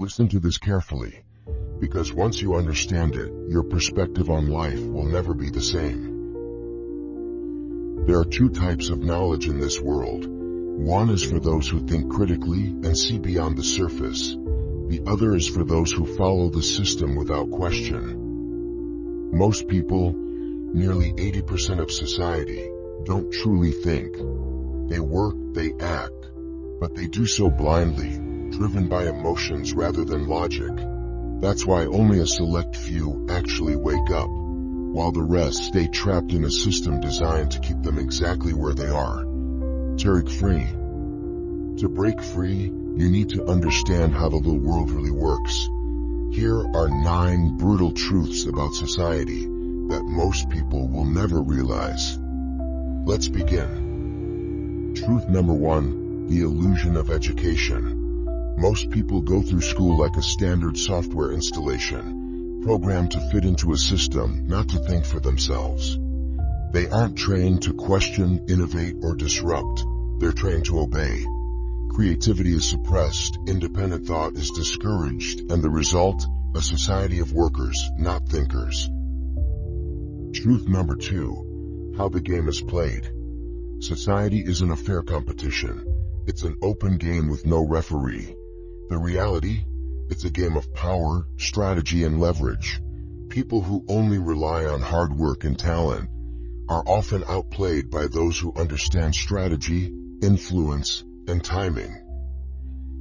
Listen to this carefully, because once you understand it, your perspective on life will never be the same. There are two types of knowledge in this world. One is for those who think critically and see beyond the surface. The other is for those who follow the system without question. Most people, nearly 80% of society, don't truly think. They work, they act, but they do so blindly, driven by emotions rather than logic. That's why only a select few actually wake up, while the rest stay trapped in a system designed to keep them exactly where they are. To break free. To break free, you need to understand how the little world really works. Here are 9 brutal truths about society that most people will never realize. Let's begin. Truth number 1, the illusion of education. Most people go through school like a standard software installation, programmed to fit into a system, not to think for themselves. They aren't trained to question, innovate, or disrupt. They're trained to obey. Creativity is suppressed, independent thought is discouraged, and the result, a society of workers, not thinkers. Truth number 2, how the game is played. Society isn't a fair competition. It's an open game with no referee. The reality? It's a game of power, strategy, and leverage. People who only rely on hard work and talent are often outplayed by those who understand strategy, influence, and timing.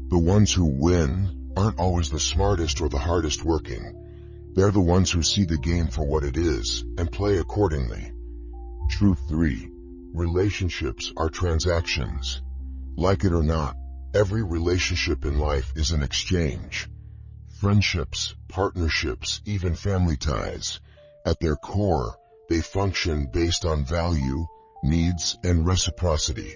The ones who win aren't always the smartest or the hardest working. They're the ones who see the game for what it is and play accordingly. Truth 3, relationships are transactions. Like it or not, every relationship in life is an exchange. Friendships, partnerships, even family ties. At their core, they function based on value, needs, and reciprocity.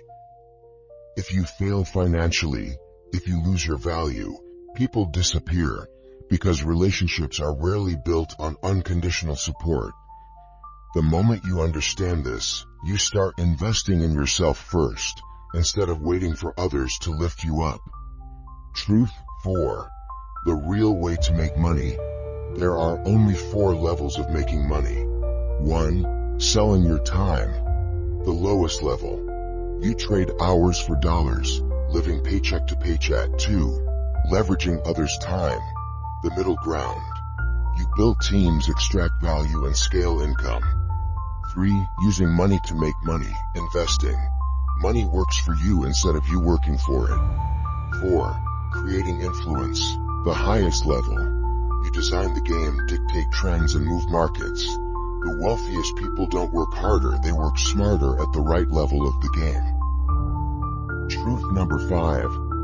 If you fail financially, if you lose your value, people disappear, because relationships are rarely built on unconditional support. The moment you understand this, you start investing in yourself first, instead of waiting for others to lift you up. Truth 4, the real way to make money. There are only 4 levels of making money. 1, selling your time. The lowest level. You trade hours for dollars, living paycheck to paycheck. 2, leveraging others' time. The middle ground. You build teams, extract value, and scale income. 3, using money to make money, investing. Money works for you instead of you working for it. 4, creating influence. The highest level. You design the game, dictate trends, and move markets. The wealthiest people don't work harder, they work smarter at the right level of the game. Truth number 5,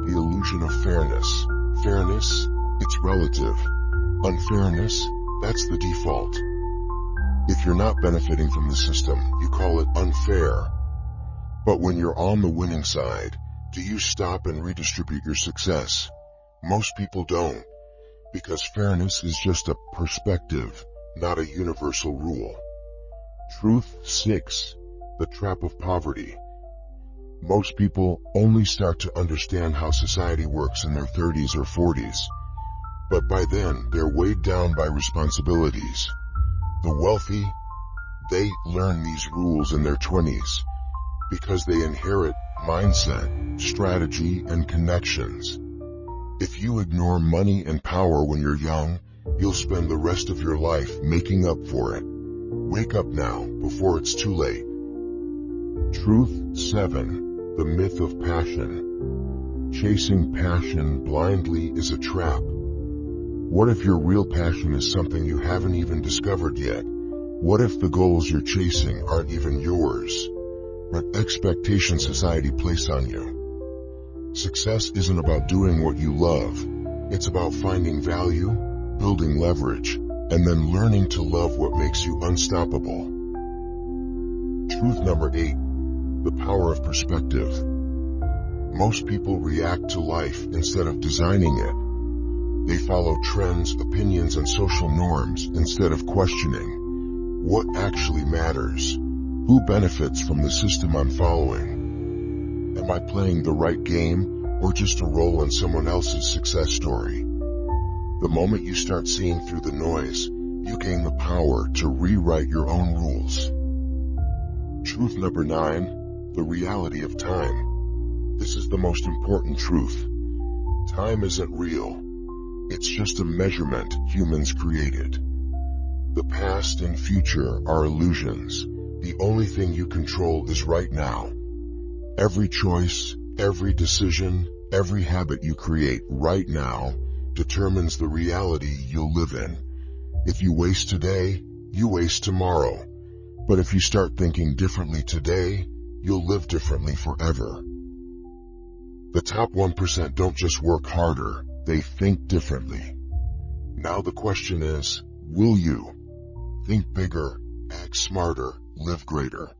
the illusion of fairness. Fairness? It's relative. Unfairness? That's the default. If you're not benefiting from the system, you call it unfair. But when you're on the winning side, do you stop and redistribute your success? Most people don't, because fairness is just a perspective, not a universal rule. Truth 6, the trap of poverty. Most people only start to understand how society works in their 30s or 40s, but by then they're weighed down by responsibilities. The wealthy, they learn these rules in their 20s because they inherit mindset, strategy, and connections. If you ignore money and power when you're young, you'll spend the rest of your life making up for it. Wake up now, before it's too late. Truth 7, the myth of passion. Chasing passion blindly is a trap. What if your real passion is something you haven't even discovered yet? What if the goals you're chasing aren't even yours, but expectations society places on you? Success isn't about doing what you love. It's about finding value, building leverage, and then learning to love what makes you unstoppable. Truth number 8, the power of perspective. Most people react to life instead of designing it. They follow trends, opinions, and social norms instead of questioning what actually matters. Who benefits from the system I'm following? Am I playing the right game or just a role in someone else's success story? The moment you start seeing through the noise, you gain the power to rewrite your own rules. Truth number 9, the reality of time. This is the most important truth. Time isn't real. It's just a measurement humans created. The past and future are illusions. The only thing you control is right now. Every choice, every decision, every habit you create right now determines the reality you'll live in. If you waste today, you waste tomorrow. But if you start thinking differently today, you'll live differently forever. The top 1% don't just work harder, they think differently. Now the question is, will you? Think bigger, act smarter, live greater.